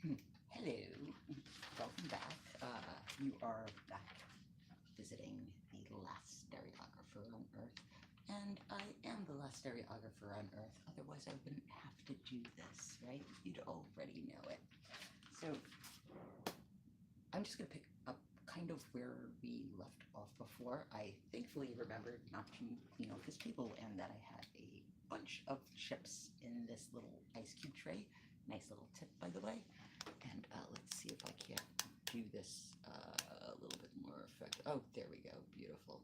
Hello, welcome back. You are back visiting the last stereographer on Earth, and I am the last stereographer on Earth, otherwise I wouldn't have to do this, right? You'd already know it. So, I'm just going to pick up kind of where we left off before. I thankfully remembered not to clean off this table and that I had a bunch of chips in this little ice cube tray. Nice little tip, by the way. And let's see if I can't do this a little bit more effective. Oh, there we go. Beautiful.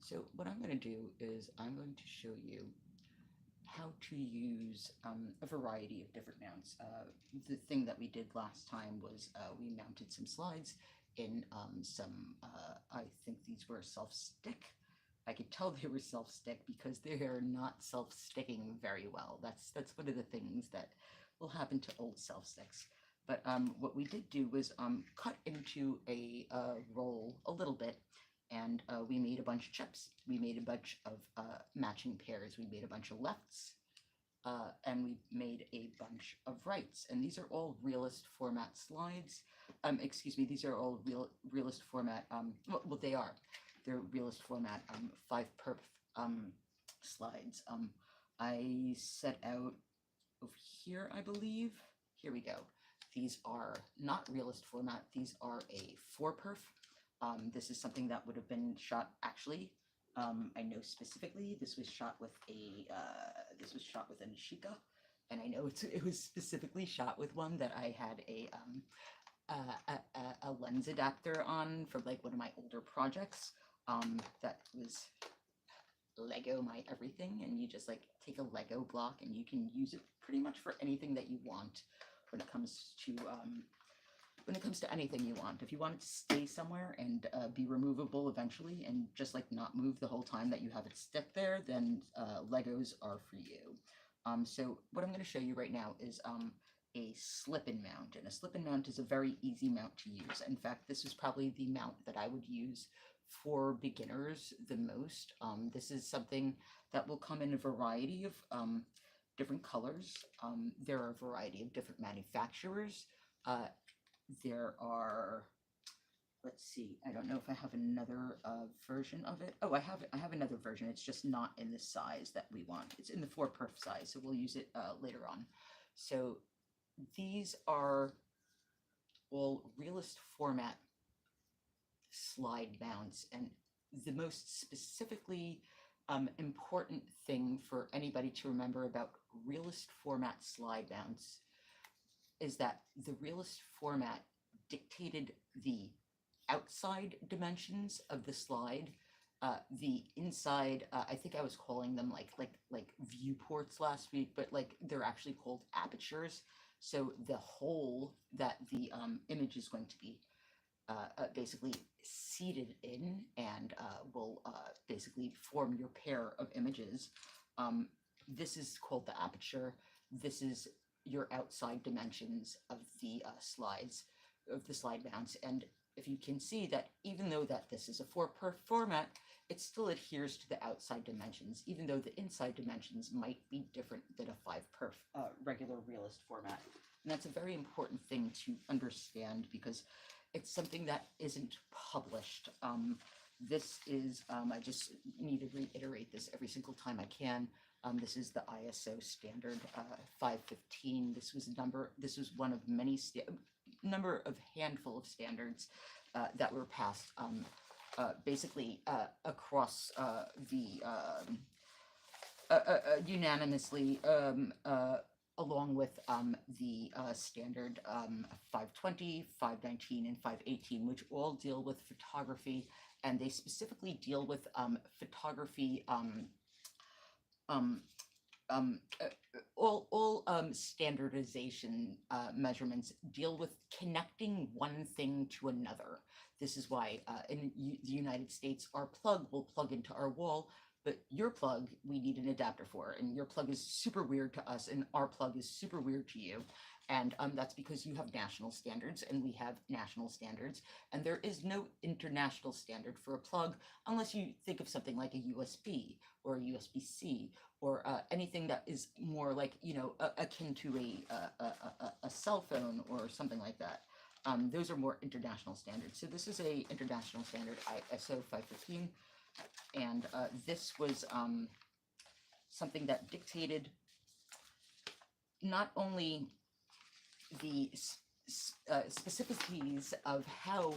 So what I'm going to do is I'm going to show you how to use a variety of different mounts. The thing that we did last time was we mounted some slides in some, I think these were self-stick. I could tell they were self-stick because they are not self-sticking very well. That's one of the things that will happen to old self-sticks. But what we did do was cut into a roll a little bit, and we made a bunch of chips. We made a bunch of matching pairs. We made a bunch of lefts, and we made a bunch of rights. And these are all realist format slides. Excuse me, these are all realist format, well, they are. They're realist format 5-perf slides. I set out over here, I believe. Here we go. These are not realist format. These are a 4-perf. This is something that would have been shot, actually, I know specifically this was shot with a Nishika, and I know it was specifically shot with one that I had a lens adapter on from like one of my older projects. That was Lego my everything, and you just like take a Lego block and you can use it pretty much for anything that you want when it comes to anything you want. If you want it to stay somewhere and be removable eventually and just like not move the whole time that you have it stick there, then Legos are for you. So what I'm going to show you right now is a slip-in mount, and a slip-in mount is a very easy mount to use. In fact, this is probably the mount that I would use for beginners the most. This is something that will come in a variety of different colors. There are a variety of different manufacturers. There are, let's see, I don't know if I have another version of it. Oh, I have another version. It's just not in the size that we want. It's in the 4-perf size, so we'll use it later on. So these are all realist format slide mounts, and the most specifically important thing for anybody to remember about realist format slide mounts is that the realist format dictated the outside dimensions of the slide. The inside, I think I was calling them like viewports last week, but like they're actually called apertures. So the hole that the image is going to be basically seated in and will basically form your pair of images. This is called the aperture. This is your outside dimensions of the slides, of the slide mounts. And if you can see that even though that this is a 4-perf format, it still adheres to the outside dimensions, even though the inside dimensions might be different than a 5-perf regular realist format. And that's a very important thing to understand because it's something that isn't published. This is, I just need to reiterate this every single time I can. This is the ISO standard 515. This was one of many handful of standards that were passed basically across unanimously along with the standard 520, 519, and 518, which all deal with photography, and they specifically deal with photography. All standardization measurements deal with connecting one thing to another. This is why in the United States, our plug will plug into our wall, but your plug, we need an adapter for, and your plug is super weird to us, and our plug is super weird to you. And that's because you have national standards, and we have national standards, and there is no international standard for a plug unless you think of something like a USB or a USB-C or anything that is more like, you know, akin to a a cell phone or something like that. Those are more international standards. So this is a international standard, ISO 515, and this was something that dictated not only the specificities of how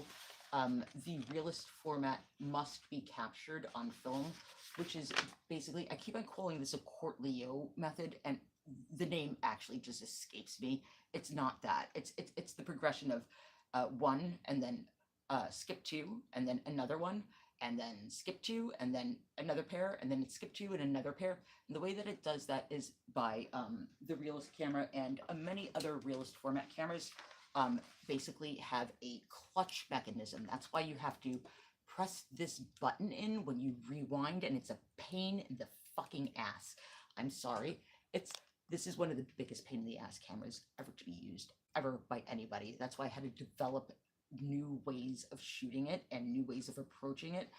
the realist format must be captured on film, which is basically, I keep on calling this a Court-Leo method, and the name actually just escapes me. It's not that. It's the progression of one, and then skip two, and then another one, and then skip two, and then another pair, and then skip two and another pair. And the way that it does that is by the realist camera and many other realist format cameras basically have a clutch mechanism. That's why you have to press this button in when you rewind, and it's a pain in the fucking ass. I'm sorry. This is one of the biggest pain in the ass cameras ever to be used, ever, by anybody. That's why I had to develop new ways of shooting it and new ways of approaching it,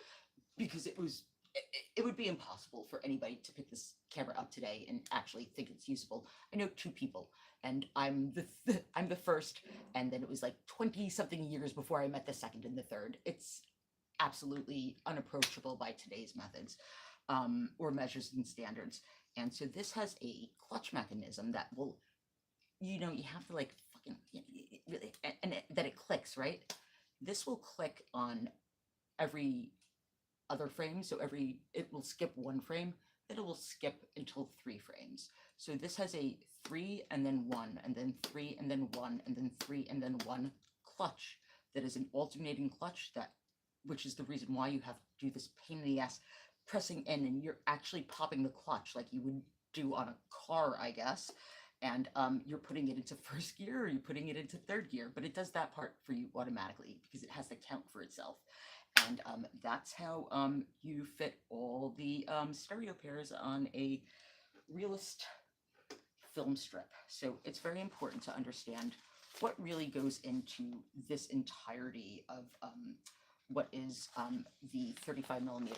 because it would be impossible for anybody to pick this camera up today and actually think it's usable. I know 2 people, and I'm the first, and then it was like 20-something years before I met the second and the third. It's absolutely unapproachable by today's methods or measures and standards. And so this has a clutch mechanism that will, you have to like fucking really, and that it clicks, right? This will click on every other frame, so it will skip 1 frame, then it will skip until 3 frames. So this has a 3 and then 1, and then 3 and then 1, and then 3 and then 1 clutch that is an alternating clutch, which is the reason why you have to do this pain in the ass pressing in, and you're actually popping the clutch like you would do on a car, I guess, and you're putting it into first gear or you're putting it into third gear, but it does that part for you automatically because it has to count for itself. And that's how you fit all the stereo pairs on a realist film strip. So it's very important to understand what really goes into this entirety of what is the 35mm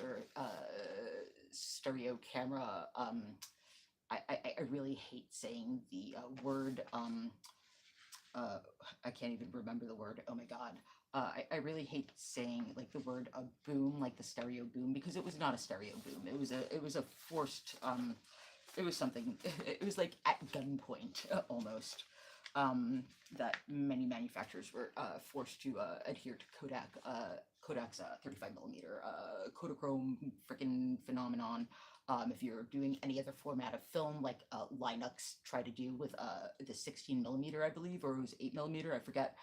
stereo camera. I really hate saying the word, I can't even remember the word, oh my god. I really hate saying like the word boom, like the stereo boom, because it was not a stereo boom. It was a forced, it was something, it was like at gunpoint almost, that many manufacturers were forced to adhere to Kodak's 35mm Kodachrome frickin' phenomenon. If you're doing any other format of film, like Linux tried to do with the 16mm, I believe, or it was 8mm, I forget,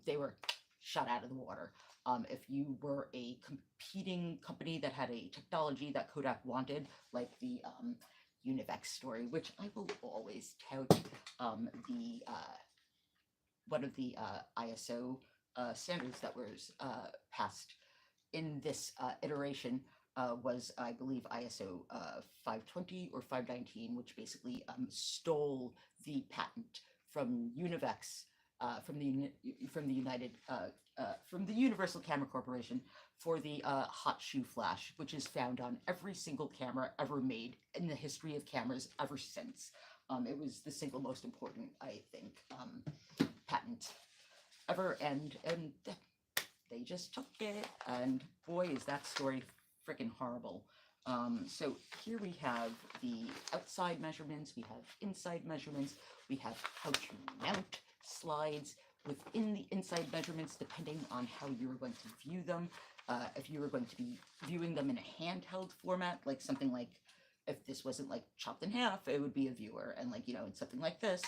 they were shot out of the water. If you were a competing company that had a technology that Kodak wanted, like the Univex story, which I will always tout, one of the ISO standards that was passed in this iteration was, I believe, ISO 520 or 519, which basically stole the patent from Univex, from the Universal Camera Corporation for the hot shoe flash, which is found on every single camera ever made in the history of cameras ever since. It was the single most important, I think, patent ever, and they just took it, and boy, is that story freaking horrible. So here we have the outside measurements, we have inside measurements, we have how to mount slides within the inside measurements depending on how you are going to view them. If you were going to be viewing them in a handheld format, like something like, if this wasn't like chopped in half, it would be a viewer, and like, it's something like this,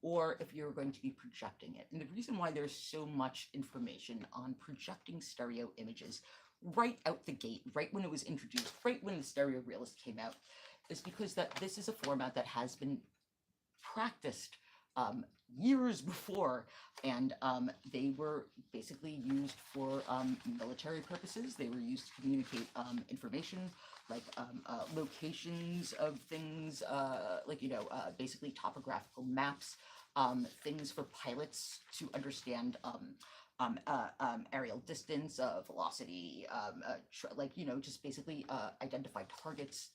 or if you're going to be projecting it. And the reason why there's so much information on projecting stereo images right out the gate, right when it was introduced, right when the Stereo Realist came out, is because that this is a format that has been practiced years before, and they were basically used for military purposes. They were used to communicate information, like locations of things, like, basically topographical maps, things for pilots to understand aerial distance, velocity, like, just basically identify targets,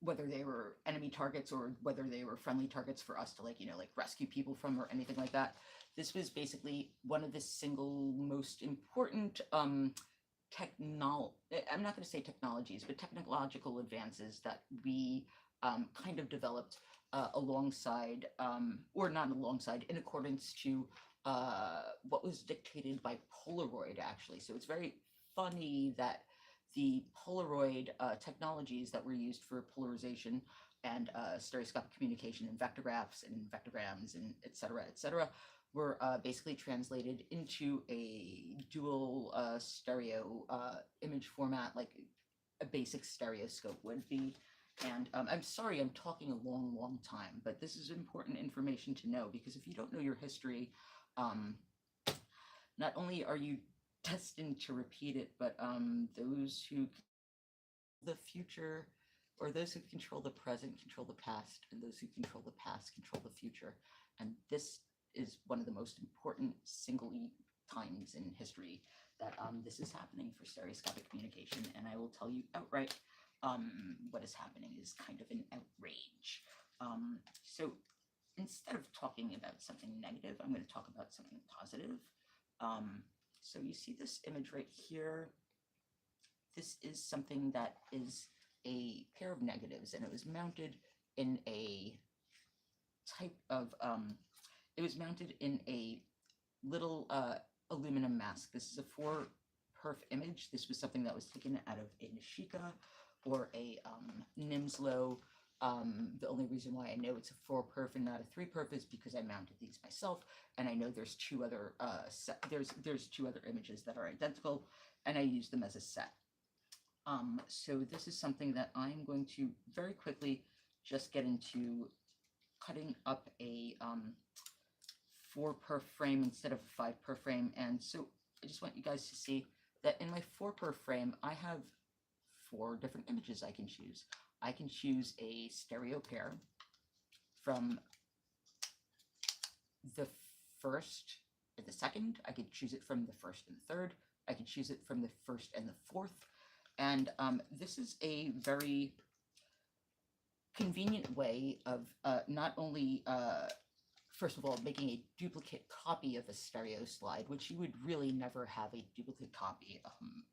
whether they were enemy targets or whether they were friendly targets for us to like, like rescue people from or anything like that. This was basically one of the single most important I'm not going to say technologies, but technological advances that we kind of developed alongside, or not alongside, in accordance to what was dictated by Polaroid, actually. So it's very funny that the Polaroid technologies that were used for polarization and stereoscopic communication and vectographs and vectograms and et cetera, were basically translated into a dual stereo image format, like a basic stereoscope would be. And I'm sorry I'm talking a long time, but this is important information to know, because if you don't know your history, not only are you destined to repeat it, but those who the future, or those who control the present control the past, and those who control the past control the future. And this is one of the most important single times in history that this is happening for stereoscopic communication. And I will tell you outright, what is happening is kind of an outrage. So instead of talking about something negative, I'm going to talk about something positive. So you see this image right here. This is something that is a pair of negatives, and it was mounted in a type of, it was mounted in a little aluminum mask. This is a 4-perf image. This was something that was taken out of a Nishika or a Nimslo. The only reason why I know it's a 4-perf and not a 3-perf is because I mounted these myself, and I know there's two other there's two other images that are identical, and I use them as a set. So this is something that I'm going to very quickly just get into cutting up a 4-perf frame instead of a 5-perf frame. And so I just want you guys to see that in my 4-perf frame, I have 4 different images I can choose. I can choose a stereo pair from the first and the second. I could choose it from the first and the third. I could choose it from the first and the fourth. And this is a very convenient way of not only, first of all, making a duplicate copy of a stereo slide, which you would really never have a duplicate copy.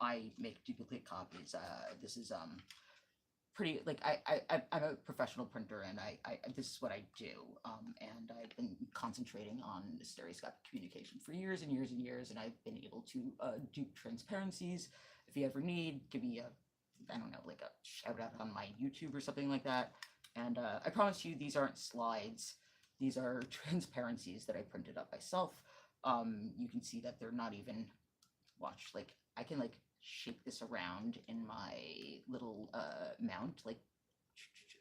I make duplicate copies. This is pretty, like, I'm a professional printer, and this is what I do. And I've been concentrating on stereoscopic communication for years and years and years, and I've been able to do transparencies. If you ever need, give me a, I don't know, like a shout out on my YouTube or something like that. And I promise you, these aren't slides. These are transparencies that I printed up myself. You can see that they're not even, watch, like, I can, like, shake this around in my little mount, like,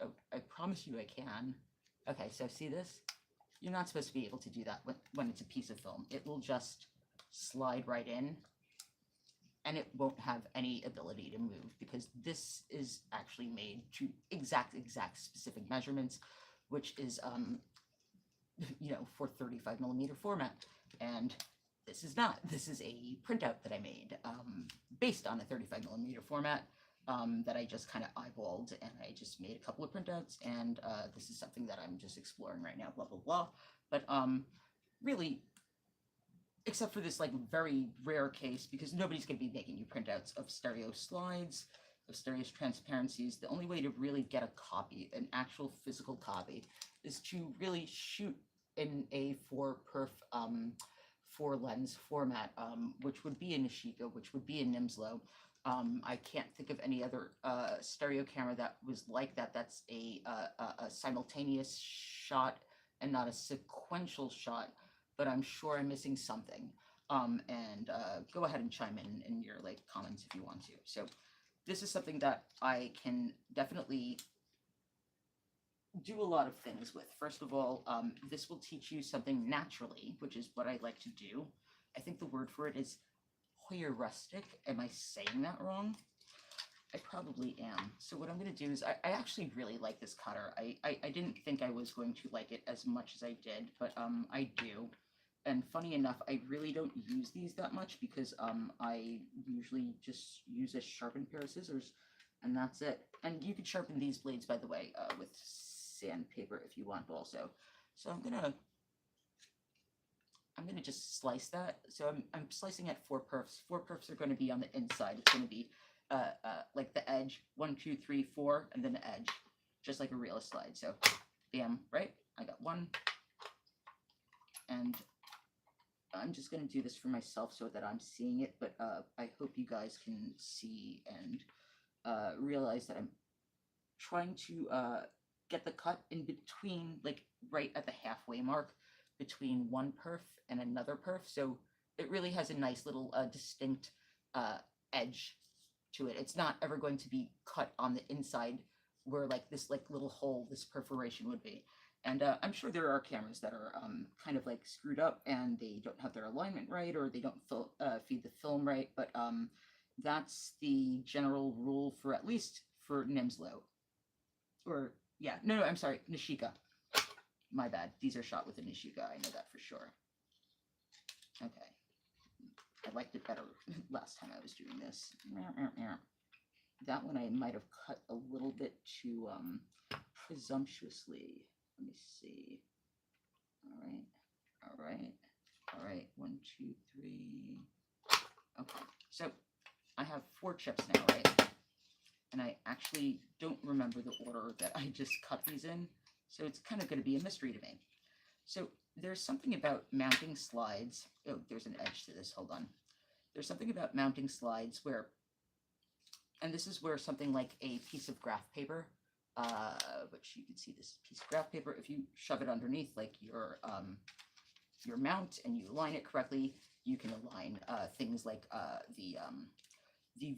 oh, I promise you I can. Okay, so see this? You're not supposed to be able to do that when it's a piece of film. It will just slide right in, and it won't have any ability to move, because this is actually made to exact specific measurements, which is, for 35mm format. And this is not. This is a printout that I made based on a 35mm format that I just kind of eyeballed, and I just made a couple of printouts, and this is something that I'm just exploring right now, blah, blah, blah. But really, except for this, like, very rare case, because nobody's going to be making you printouts of stereo slides, of stereo transparencies. The only way to really get a copy, an actual physical copy, is to really shoot in a 4-perf 4-lens format, which would be a Nishika, which would be a Nimslo. I can't think of any other stereo camera that was like that. That's a simultaneous shot and not a sequential shot, but I'm sure I'm missing something. And go ahead and chime in your, like, comments if you want to. So this is something that I can definitely do a lot of things with. First of all, this will teach you something naturally, which is what I like to do. I think the word for it is heuristic. Am I saying that wrong? I probably am. So what I'm going to do is, I actually really like this cutter. I didn't think I was going to like it as much as I did, but I do. And funny enough, I really don't use these that much, because I usually just use a sharpened pair of scissors. And that's it. And you can sharpen these blades, by the way, with sandpaper if you want also. So I'm gonna just slice that. So I'm slicing at 4 perfs. 4 perfs are going to be on the inside. It's going to be like the edge, 1, 2, 3, 4, and then the edge, just like a real slide. So, bam, right? I got 1, and I'm just going to do this for myself so that I'm seeing it, but I hope you guys can see and realize that I'm trying to get the cut in between, like right at the halfway mark between one perf and another perf. So it really has a nice little distinct edge to it. It's not ever going to be cut on the inside where like this like little hole, this perforation would be. And I'm sure there are cameras that are kind of like screwed up and they don't have their alignment right, or they don't feed the film right, but that's the general rule for, at least for Nimslo. Or, yeah, no, I'm sorry, Nishika. My bad. These are shot with a Nishika, I know that for sure. Okay. I liked it better last time I was doing this. That one I might have cut a little bit too presumptuously. Let me see. All right. 1, 2, 3. Okay, so I have 4 chips now, right? And I actually don't remember the order that I just cut these in, so it's kind of going to be a mystery to me. So there's something about mounting slides. Oh, there's an edge to this. Hold on. There's something about mounting slides where, and this is where something like a piece of graph paper, which you can see this piece of graph paper, if you shove it underneath like your mount and you align it correctly, you can align things like the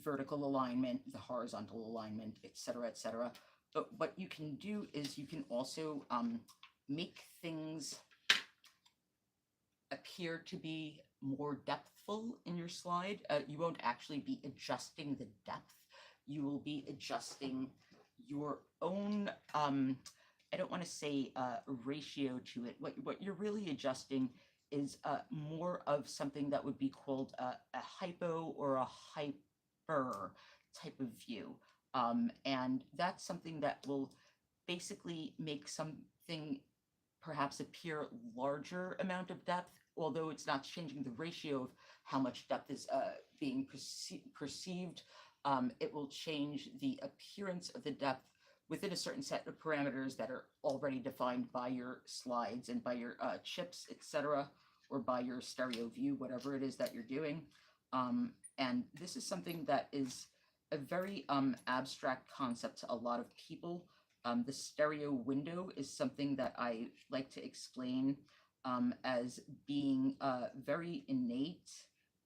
vertical alignment, the horizontal alignment, etc., etc. But what you can do is you can also make things appear to be more depthful in your slide. You won't actually be adjusting the depth. You will be adjusting your own, I don't want to say ratio to it. What you're really adjusting is more of something that would be called a hypo or a hyper type of view. And that's something that will basically make something perhaps appear larger amount of depth, although it's not changing the ratio of how much depth is being perceived. It will change the appearance of the depth within a certain set of parameters that are already defined by your slides and by your chips, etc., or by your stereo view, whatever it is that you're doing. And this is something that is a very abstract concept to a lot of people. The stereo window is something that I like to explain as being very innate.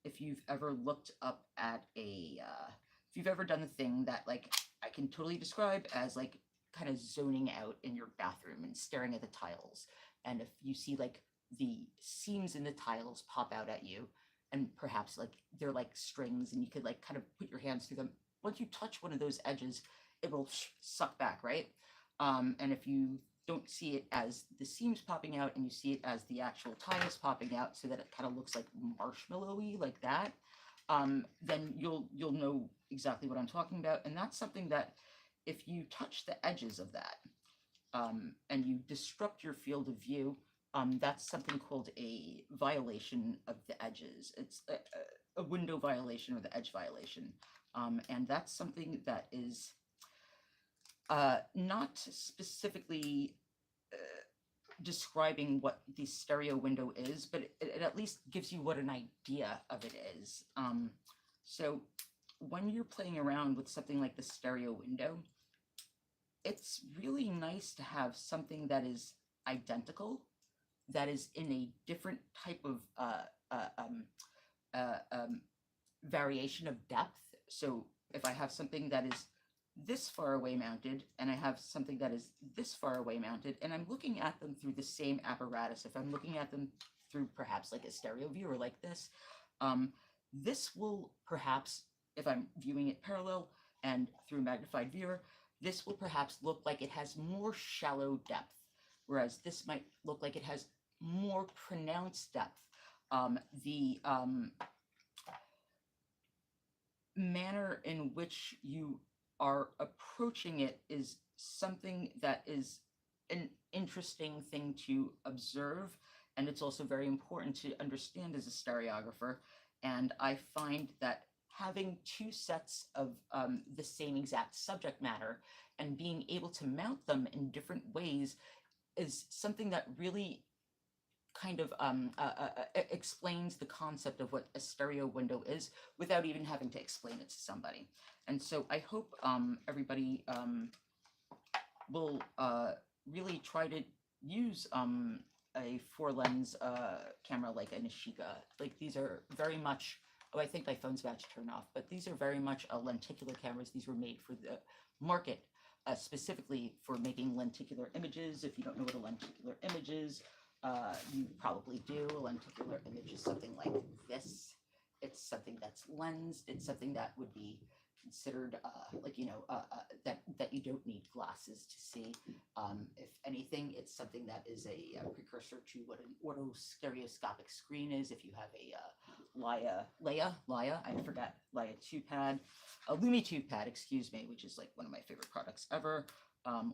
If you've ever looked up at if you've ever done the thing that like I can totally describe as like kind of zoning out in your bathroom and staring at the tiles, and if you see like the seams in the tiles pop out at you, and perhaps like they're like strings and you could like kind of put your hands through them, once you touch one of those edges, it will suck back, right? And if you don't see it as the seams popping out and you see it as the actual tiles popping out so that it kind of looks like marshmallowy like that, then you'll know exactly what I'm talking about. And that's something that if you touch the edges of that and you disrupt your field of view, that's something called a violation of the edges. It's a window violation or the edge violation. And that's something that is not specifically describing what the stereo window is, but it at least gives you what an idea of it is. So when you're playing around with something like the stereo window, it's really nice to have something that is identical, that is in a different type of variation of depth. So if I have something that is this far away mounted and I have something that is this far away mounted and I'm looking at them through the same apparatus, if I'm looking at them through perhaps like a stereo viewer like this, this will perhaps, if I'm viewing it parallel and through magnified viewer, this will perhaps look like it has more shallow depth, whereas this might look like it has more pronounced depth. The manner in which you are approaching it is something that is an interesting thing to observe, and it's also very important to understand as a stereographer. And I find that having two sets of the same exact subject matter and being able to mount them in different ways is something that really kind of explains the concept of what a stereo window is without even having to explain it to somebody. And so I hope everybody will really try to use a 4-lens camera like a Nishika. Like, these are very much, oh, I think my phone's about to turn off, but these are very much lenticular cameras. These were made for the market, specifically for making lenticular images. If you don't know what a lenticular image is, you probably do. A lenticular image is something like this. It's something that's lensed. It's something that would be considered like, you know, that you don't need glasses to see. If anything, it's something that is a precursor to what an autostereoscopic screen is. If you have a Leia, I forgot, Leia 2-pad, a Lumi 2-pad, excuse me, which is like one of my favorite products ever.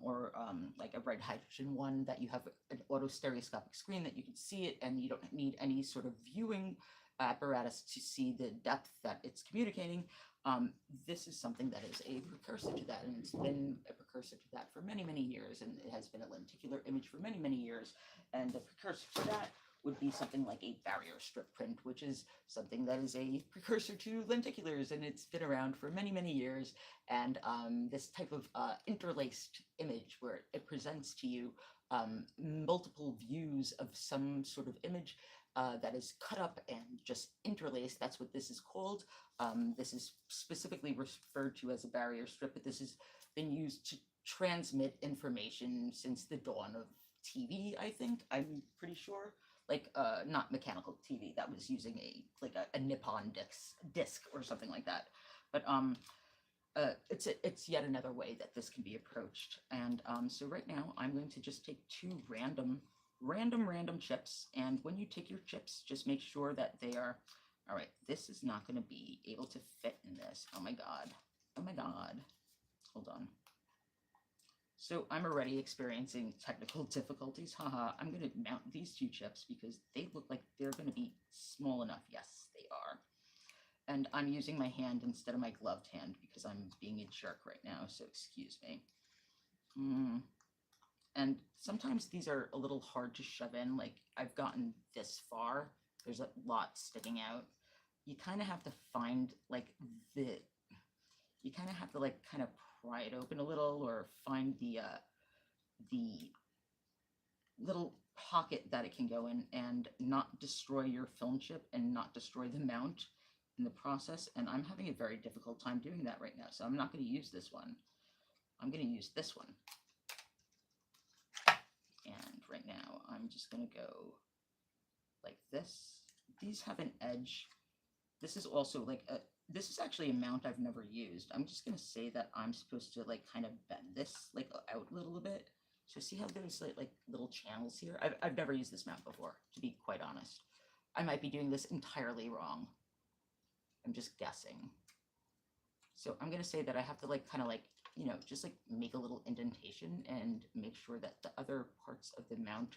Or like a red hydrogen one, that you have an autostereoscopic screen that you can see it, and you don't need any sort of viewing apparatus to see the depth that it's communicating. This is something that is a precursor to that, and it's been a precursor to that for many, many years, and it has been a lenticular image for many, many years. And the precursor to that would be something like a barrier strip print, which is something that is a precursor to lenticulars, and it's been around for many, many years. And this type of interlaced image, where it presents to you multiple views of some sort of image that is cut up and just interlaced, that's what this is called. This is specifically referred to as a barrier strip, but this has been used to transmit information since the dawn of TV, I think. I'm pretty sure. Like, not mechanical TV, that was using a Nippon disc or something like that. But it's yet another way that this can be approached. And so right now I'm going to just take two random chips, and when you take your chips, just make sure that they are, all right, this is not going to be able to fit in this. Oh my god, hold on. So I'm already experiencing technical difficulties. Haha, I'm going to mount these two chips because they look like they're going to be small enough. Yes, they are. And I'm using my hand instead of my gloved hand because I'm being a jerk right now, so excuse me. And sometimes these are a little hard to shove in. Like, I've gotten this far. There's a lot sticking out. You kind of have to find, like, you kind of have to, like, kind of pry it open a little, or find the little pocket that it can go in, and not destroy your film chip and not destroy the mount in the process. And I'm having a very difficult time doing that right now, so I'm not going to use this one. I'm going to use this one. And right now I'm just going to go like this. These have an edge. This is also like this is actually a mount I've never used. I'm just going to say that I'm supposed to like kind of bend this like out a little bit. So see how there's like little channels here? I've never used this mount before, to be quite honest. I might be doing this entirely wrong. I'm just guessing. So I'm going to say that I have to like kind of like, you know, just like make a little indentation and make sure that the other parts of the mount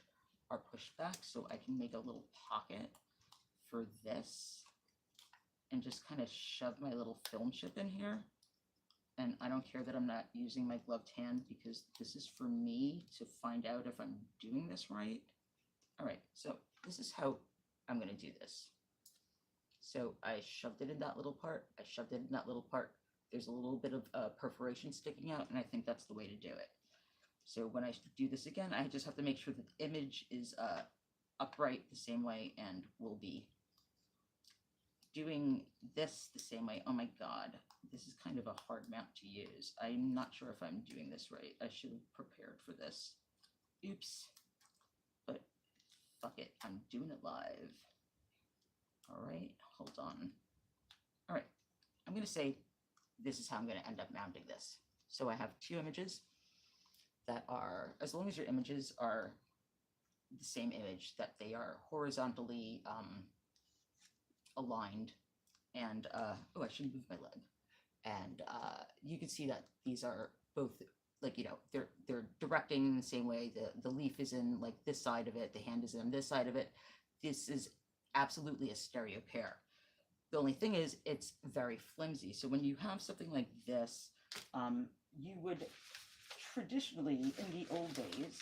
are pushed back, so I can make a little pocket for this and just kind of shove my little film chip in here. And I don't care that I'm not using my gloved hand, because this is for me to find out if I'm doing this right. All right, so this is how I'm going to do this. So I shoved it in that little part. I shoved it in that little part. There's a little bit of perforation sticking out, and I think that's the way to do it. So when I do this again, I just have to make sure that the image is upright the same way, and we'll be doing this the same way. Oh my god, this is kind of a hard mount to use. I'm not sure if I'm doing this right. I should have prepared for this. Oops. But fuck it, I'm doing it live. All right, hold on. All right, I'm going to say this is how I'm going to end up mounting this. So I have two images that are, as long as your images are the same image, that they are horizontally aligned, and, oh, I should move my leg. and you can see that these are both, like, you know, they're directing in the same way. The leaf is in like this side of it, the hand is on this side of it. This is absolutely a stereo pair. The only thing is it's very flimsy. So when you have something like this, you would traditionally in the old days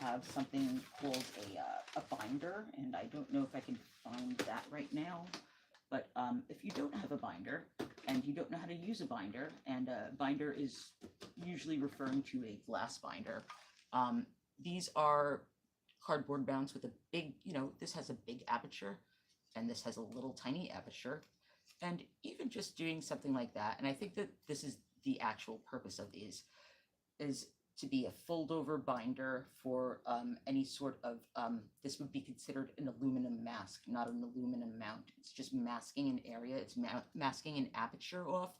have something called a binder, and I don't know if I can find that right now. But if you don't have a binder and you don't know how to use a binder, and a binder is usually referring to a glass binder, these are cardboard mounts with a big, you know, this has a big aperture and this has a little tiny aperture. And even just doing something like that, and I think that this is the actual purpose of these, is to be a fold-over binder for any sort of, this would be considered an aluminum mask, not an aluminum mount. It's just masking an area, it's masking an aperture off,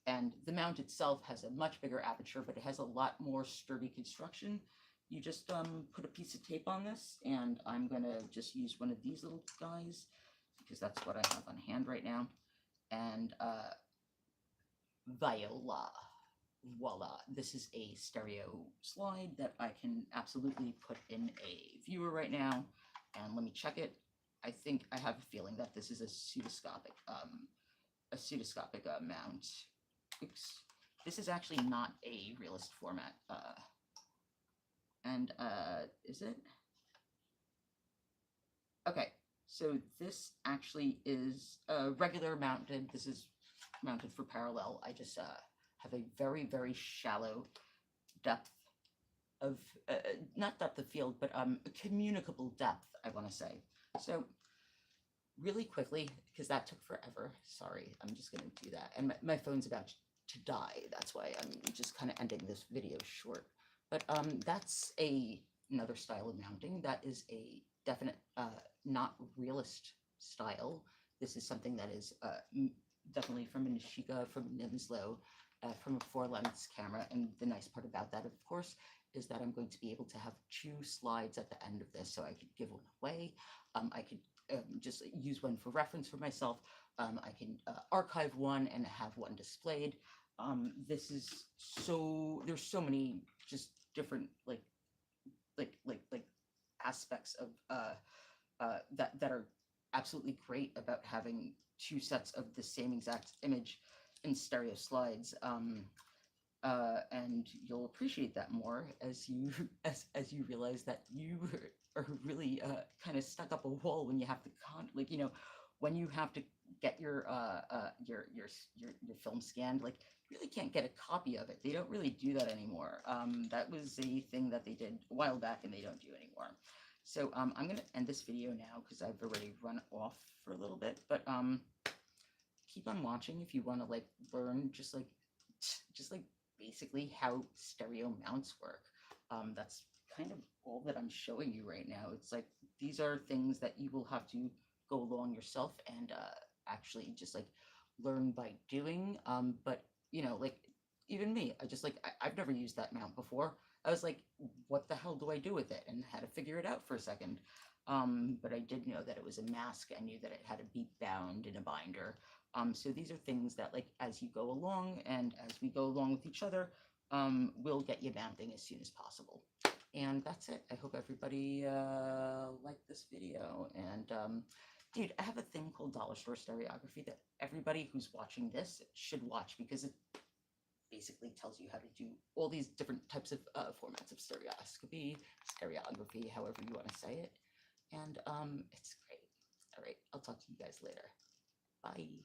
and the mount itself has a much bigger aperture, but it has a lot more sturdy construction. You just put a piece of tape on this, and I'm gonna just use one of these little guys, because that's what I have on hand right now, and voila, this is a stereo slide that I can absolutely put in a viewer right now, and let me check it. I think I have a feeling that this is a pseudoscopic mount. Oops, this is actually not a realist format, is it? Okay, so this actually is regular mounted. This is mounted for parallel. I just have a very, very shallow depth of, not depth of field, but communicable depth, I want to say. So really quickly, because that took forever, sorry, I'm just going to do that. And my phone's about to die. That's why I'm just kind of ending this video short. But that's another style of mounting. That is a definite, not realist style. This is something that is definitely from a Nishika, from Nimslo, from a 4-lens camera. And the nice part about that, of course, is that I'm going to be able to have 2 slides at the end of this, so I could give one away. I could just use one for reference for myself. I can archive one and have one displayed. This is there's so many just different like aspects of that are absolutely great about having 2 sets of the same exact image in stereo slides, and you'll appreciate that more as you realize that you are really kind of stuck up a wall when you have to when you have to get your film scanned. Like, you really can't get a copy of it. They don't really do that anymore. That was a thing that they did a while back and they don't do anymore. So I'm gonna end this video now because I've already run off for a little bit, but keep on watching if you want to learn just basically how stereo mounts work. That's kind of all that I'm showing you right now. It's like, these are things that you will have to go along yourself and actually just learn by doing. But you know, even me, I've never used that mount before. I was like, what the hell do I do with it? And had to figure it out for a second. But I did know that it was a mask. I knew that it had to be bound in a binder. So these are things that, as you go along and as we go along with each other, we'll get you mounting as soon as possible. And that's it. I hope everybody liked this video. And dude, I have a thing called Dollar Store Stereography that everybody who's watching this should watch, because it basically tells you how to do all these different types of formats of stereoscopy, stereography, however you want to say it. And it's great. All right, I'll talk to you guys later. Bye.